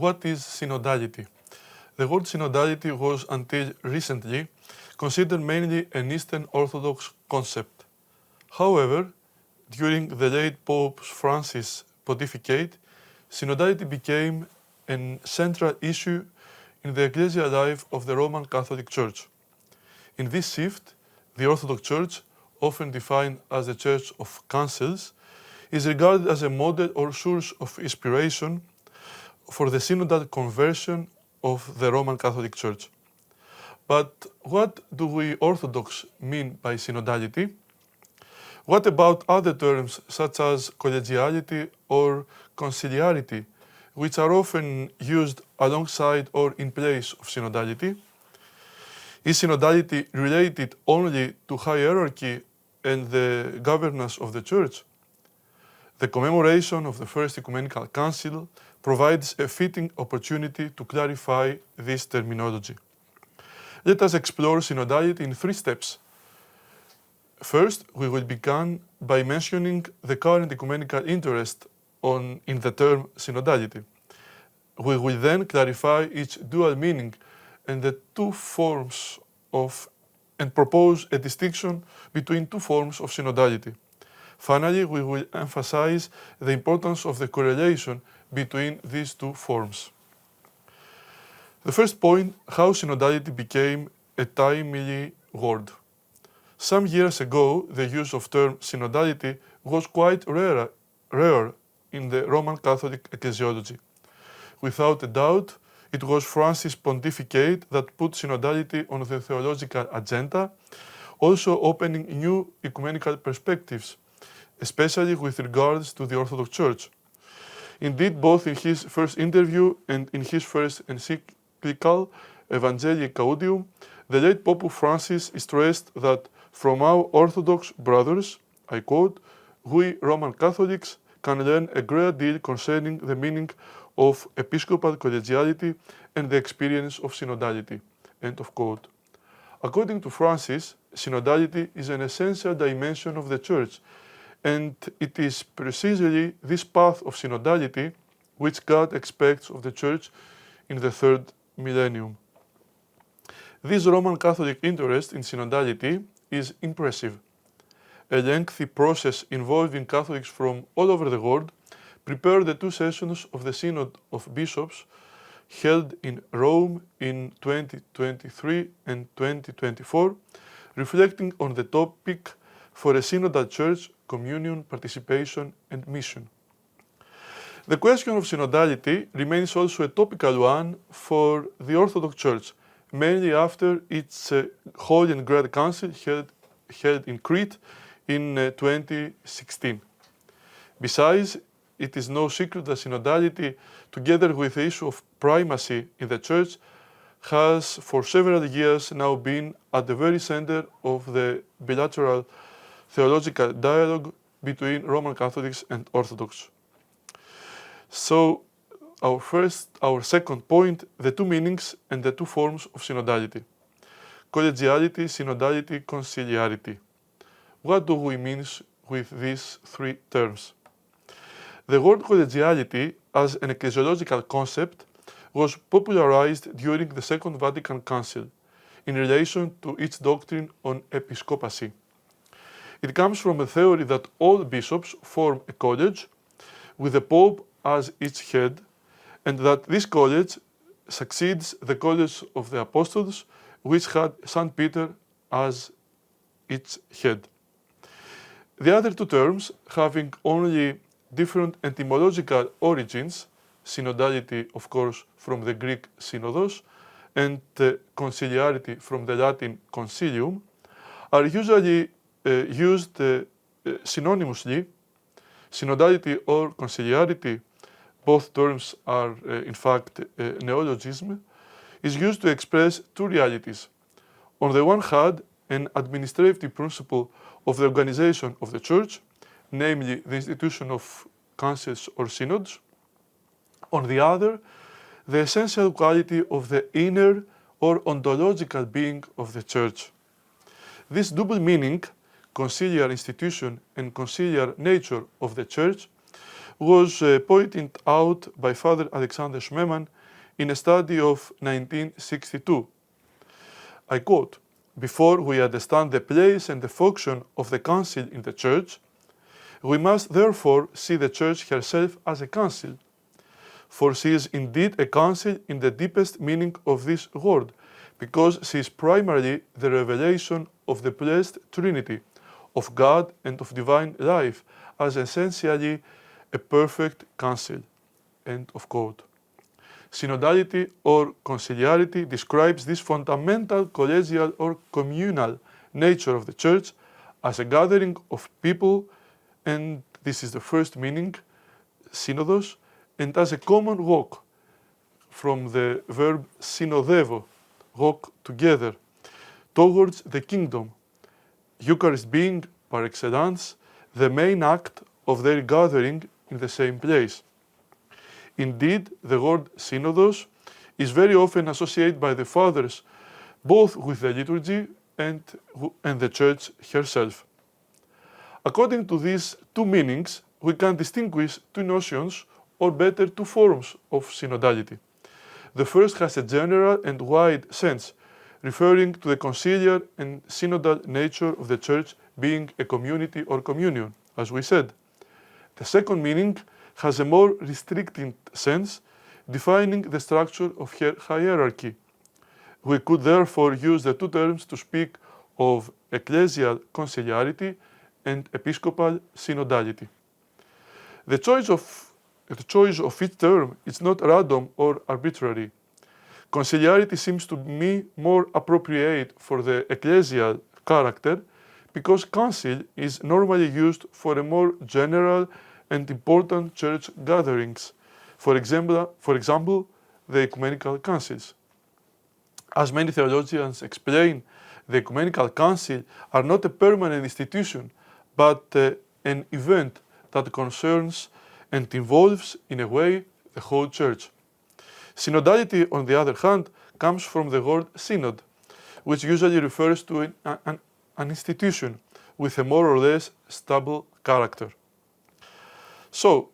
What is synodality? The word synodality was until recently considered mainly an Eastern Orthodox concept. However, during the late Pope Francis' pontificate, synodality became a central issue in the ecclesial life of the Roman Catholic Church. In this shift, the Orthodox Church, often defined as the Church of Councils, is regarded as a model or source of inspiration for the synodal conversion of the Roman Catholic Church. But what do we Orthodox mean by synodality? What about other terms such as collegiality or conciliarity, which are often used alongside or in place of synodality? Is synodality related only to hierarchy and the governance of the Church? The commemoration of the First Ecumenical Council provides a fitting opportunity to clarify this terminology. Let us explore synodality in 3 steps. First, we will begin by mentioning the current ecumenical interest in the term synodality. We will then clarify its dual meaning and propose a distinction between 2 forms of synodality. Finally, we will emphasize the importance of the correlation between these 2 forms. The first point, how synodality became a timely word. Some years ago, the use of term synodality was quite rare in the Roman Catholic ecclesiology. Without a doubt, it was Francis' pontificate that put synodality on the theological agenda, also opening new ecumenical perspectives, especially with regards to the Orthodox Church. Indeed, both in his first interview and in his first encyclical, Evangelii Gaudium, the late Pope Francis stressed that from our Orthodox brothers, I quote, we Roman Catholics can learn a great deal concerning the meaning of episcopal collegiality and the experience of synodality, end of quote. According to Francis, synodality is an essential dimension of the Church, and it is precisely this path of synodality which God expects of the Church in the 3rd millennium. This Roman Catholic interest in synodality is impressive. A lengthy process involving Catholics from all over the world prepared the 2 sessions of the Synod of Bishops held in Rome in 2023 and 2024, reflecting on the topic for a synodal church, communion, participation, and mission. The question of synodality remains also a topical one for the Orthodox Church, mainly after its Holy and Great Council held in Crete in 2016. Besides, it is no secret that synodality, together with the issue of primacy in the Church, has for several years now been at the very center of the bilateral theological dialogue between Roman Catholics and Orthodox. So, our second point, the 2 meanings and the 2 forms of synodality. Collegiality, synodality, conciliarity. What do we mean with these 3 terms? The word collegiality as an ecclesiological concept was popularized during the Second Vatican Council in relation to its doctrine on episcopacy. It comes from a theory that all bishops form a college with the Pope as its head, and that this college succeeds the College of the Apostles, which had St. Peter as its head. The other 2 terms, having only different etymological origins, synodality, of course, from the Greek synodos, and conciliarity from the Latin concilium, are usually used synonymously. Synodality or conciliarity, both terms are in fact neologism, is used to express 2 realities. On the one hand, an administrative principle of the organization of the Church, namely the institution of councils or synods. On the other, the essential quality of the inner or ontological being of the Church. This double meaning, conciliar institution and conciliar nature of the Church, was pointed out by Father Alexander Schmemann in a study of 1962. I quote, "Before we understand the place and the function of the council in the Church, we must therefore see the Church herself as a council. For she is indeed a council in the deepest meaning of this word, because she is primarily the revelation of the blessed Trinity, of God and of divine life, as essentially a perfect council." End of quote. Synodality or conciliarity describes this fundamental collegial or communal nature of the Church as a gathering of people, and this is the first meaning, synodos, and as a common walk, from the verb synodevo, walk together, towards the kingdom, Eucharist being, par excellence, the main act of their gathering in the same place. Indeed, the word synodos is very often associated by the fathers both with the liturgy and the Church herself. According to these two meanings, we can distinguish two notions, or better, two forms of synodality. The first has a general and wide sense, referring to the conciliar and synodal nature of the Church being a community or communion, as we said. The second meaning has a more restricted sense, defining the structure of her hierarchy. We could therefore use the two terms to speak of ecclesial conciliarity and episcopal synodality. The choice of each term is not random or arbitrary. Conciliarity seems to me more appropriate for the ecclesial character because council is normally used for a more general and important church gatherings, for example, the ecumenical councils. As many theologians explain, the ecumenical council are not a permanent institution, but an event that concerns and involves, in a way, the whole Church. Synodality, on the other hand, comes from the word synod, which usually refers to an institution with a more or less stable character. So,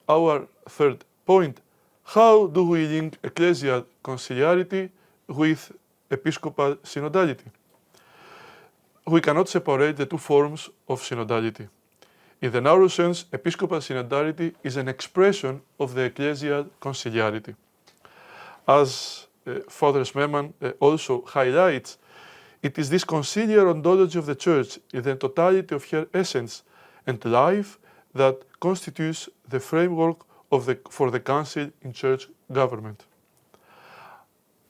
our third point, how do we link ecclesial conciliarity with episcopal synodality? We cannot separate the two forms of synodality. In the narrow sense, episcopal synodality is an expression of the ecclesial conciliarity. As Father Schmemann also highlights, it is this conciliar ontology of the Church in the totality of her essence and life that constitutes the framework for the Council in Church government.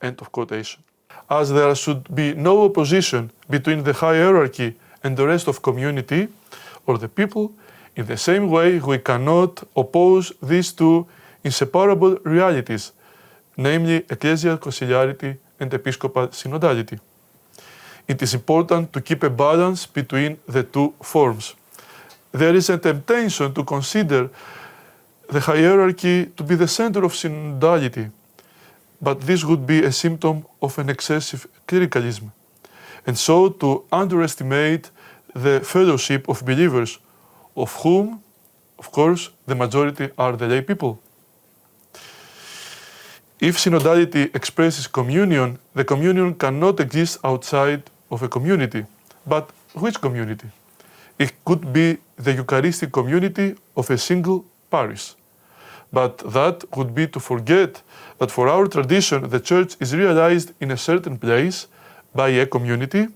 End of quotation. As there should be no opposition between the hierarchy and the rest of community or the people, in the same way we cannot oppose these two inseparable realities, namely ecclesial conciliarity and episcopal synodality. It is important to keep a balance between the two forms. There is a temptation to consider the hierarchy to be the center of synodality, but this would be a symptom of an excessive clericalism, and so to underestimate the fellowship of believers, of whom, of course, the majority are the lay people. If synodality expresses communion, the communion cannot exist outside of a community. But which community? It could be the Eucharistic community of a single parish. But that would be to forget that for our tradition, the Church is realized in a certain place by a community,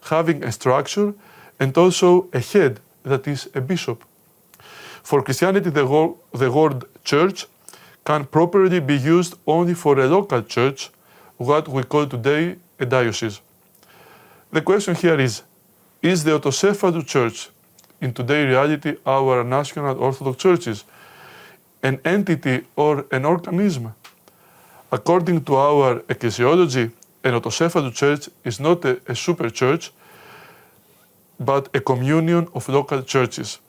having a structure and also a head, that is a bishop. For Christianity, the word church can properly be used only for a local church, what we call today a diocese. The question here is the autocephalous church, in today's reality our national Orthodox churches, an entity or an organism? According to our ecclesiology, an autocephalous church is not a super church, but a communion of local churches,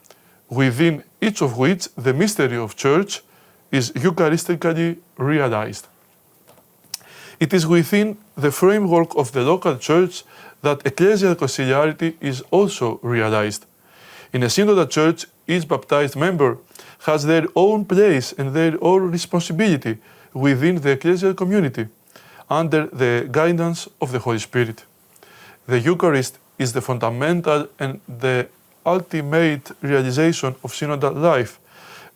within each of which the mystery of church is Eucharistically realized. It is within the framework of the local church that ecclesial conciliarity is also realized. In a synodal church, each baptized member has their own place and their own responsibility within the ecclesial community, under the guidance of the Holy Spirit. The Eucharist is the fundamental and the ultimate realization of synodal life,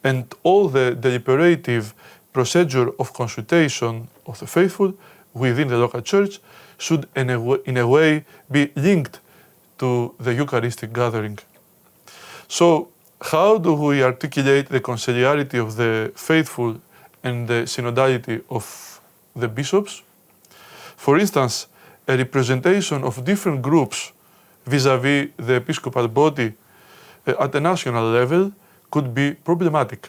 and all the deliberative procedure of consultation of the faithful within the local church should in a way be linked to the Eucharistic gathering. So, how do we articulate the conciliarity of the faithful and the synodality of the bishops? For instance, a representation of different groups vis-à-vis the episcopal body at the national level could be problematic.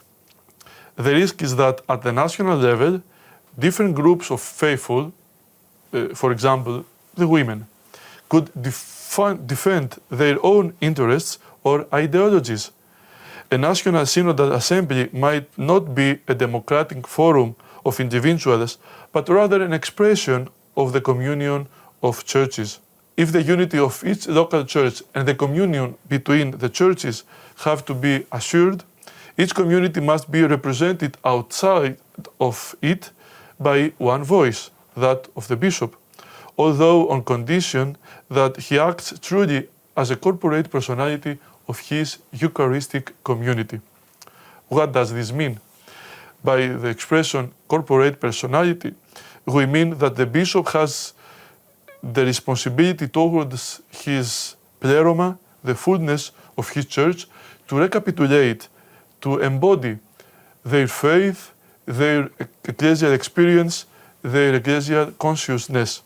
The risk is that at the national level, different groups of faithful, for example, the women, could defend their own interests or ideologies. A national synodal assembly might not be a democratic forum of individuals, but rather an expression of the communion of churches. If the unity of each local church and the communion between the churches have to be assured, each community must be represented outside of it by one voice, that of the bishop, although on condition that he acts truly as a corporate personality of his Eucharistic community. What does this mean? By the expression corporate personality, we mean that the bishop has the responsibility towards his pleroma, the fullness of his church, to recapitulate, to embody their faith, their ecclesial experience, their ecclesial consciousness.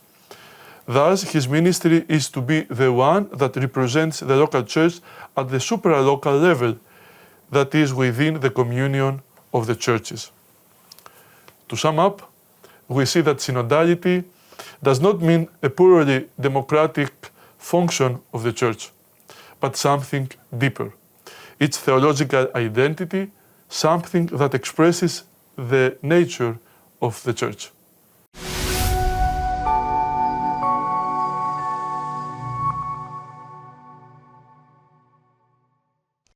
Thus, his ministry is to be the one that represents the local church at the supralocal level, that is within the communion of the churches. To sum up, we see that synodality does not mean a purely democratic function of the church, but something deeper. Its theological identity, something that expresses the nature of the church.